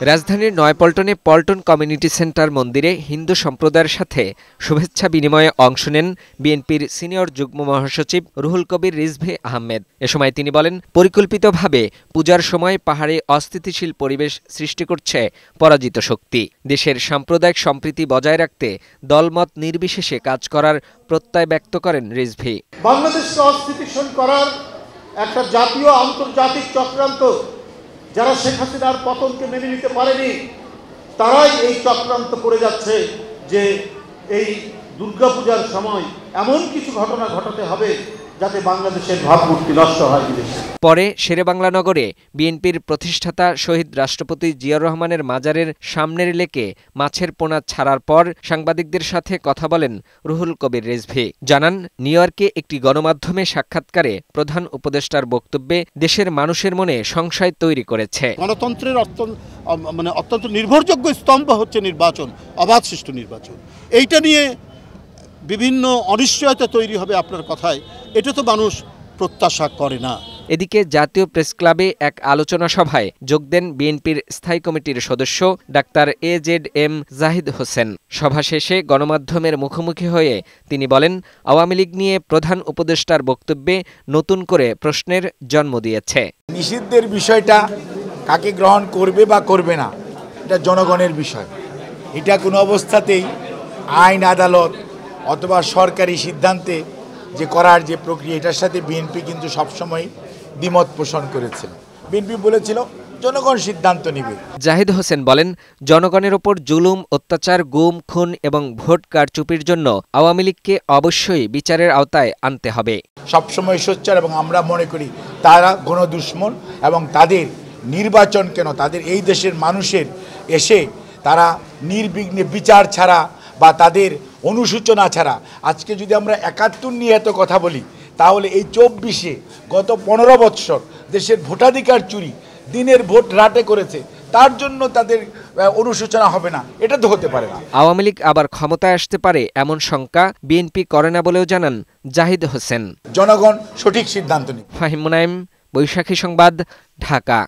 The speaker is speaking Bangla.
রাজধানীর নয়াপল্টনে পল্টন কমিউনিটি সেন্টার মন্দিরে হিন্দু সম্প্রদায়ের সাথে শুভেচ্ছা বিনিময়ে অংশ নেন বিএনপির সিনিয়র যুগ্ম মহাসচিব রুহুল কবির রিজভী আহমেদ। এ সময় তিনি বলেন, পরিকল্পিতভাবে পূজার সময় পাহাড়ে অস্থিতিশীল পরিবেশ সৃষ্টি করছে পরাজিত শক্তি। দেশের সাম্প্রদায়িক সম্প্রীতি বজায় রাখতে দলমত নির্বিশেষে কাজ করার প্রত্যয় ব্যক্ত করেন রিজভী। বাংলাদেশকে অস্থিতিশীল করার একটা জাতীয় আন্তর্জাতিক চক্রান্ত, যারা শেখ হাসিনার পতনকে মেনে নিতে পারেনি তারাই এই চক্রান্ত করে যাচ্ছে যে এই দুর্গাপূজার সময় এমন কিছু ঘটনা ঘটাতে হবে যাতে বাংলাদেশের ভাবমূর্তি নষ্ট হয় বিদেশে। পরে শেরেবাংলা নগরে বিএনপির প্রতিষ্ঠাতা শহীদ রাষ্ট্রপতি জিয়াউর রহমানের মাজারের সামনের লেকে মাছের পোনা ছাড়ার পর সাংবাদিকদের সাথে কথা বলেন রুহুল কবির রিজভী। জানান, নিউ ইয়র্কে একটি গণমাধ্যমে সাক্ষাৎকারে প্রধান উপদেষ্টার বক্তব্যে দেশের মানুষের মনে সংশয় তৈরি করেছে। গণতন্ত্রের অত্যন্ত নির্ভরযোগ্য স্তম্ভ হচ্ছে নির্বাচন, অবাধ সুষ্ঠু নির্বাচন। এইটা নিয়ে বিভিন্ন অনিশ্চয়তা তৈরি হবে আপনার কথায়, এটা তো মানুষ প্রত্যাশা করে না। এদিকে জাতীয় প্রেস ক্লাবে এক আলোচনা সভায় যোগ দেন বিএনপির স্থায়ী কমিটির সদস্য ডাক্তার AZM জাহিদ হোসেন। সভা শেষে গণমাধ্যমের মুখোমুখি হয়ে তিনি বলেন, আওয়ামী লীগ নিয়ে প্রধান উপদেষ্টার বক্তব্যে নতুন করে প্রশ্নের জন্ম দিয়েছে। নিষিদ্ধের বিষয়টা কাকে গ্রহণ করবে বা করবে না, এটা জনগণের বিষয়। এটা কোনো অবস্থাতেই আইন আদালত অথবা সরকারি সিদ্ধান্তে যে করার যে প্রক্রিয়া, এটার সাথে বিএনপি কিন্তু সবসময় দ্বিমত পোষণ করেছিল। বিএনপি বলেছিল জনগণ সিদ্ধান্ত নেবে। জাহিদ হোসেন বলেন, জনগণের ওপর জুলুম, অত্যাচার, গুম, খুন এবং ভোট কারচুপির জন্য আওয়ামী লীগকে অবশ্যই বিচারের আওতায় আনতে হবে। সবসময় সোচ্চার, এবং আমরা মনে করি তারা গণদুশ্মন, এবং তাদের নির্বাচন কেন, তাদের এই দেশের মানুষের এসে তারা নির্বিঘ্নে বিচার ছাড়া বা তাদের অনুসূচনা ছাড়া, আজকে যদি আমরা ৭১ নিয়ে এত কথা বলি, তাহলে এই ২৪-এ গত ১৫ বৎসর দেশের ভোটাধিকার চুরি, দিনের ভোট রাতে করেছে, তার জন্য তাদের অনুসূচনা হবে না, এটা তো হতে পারে না। আওয়ামী লীগ আবার ক্ষমতায় আসতে পারে এমন শঙ্কা বিএনপি করে না বলেও জানান জাহিদ হোসেন। জনগণ সঠিক সিদ্ধান্ত নেবে। ফাহিম মুনাইম, বৈশাখী সংবাদ, ঢাকা।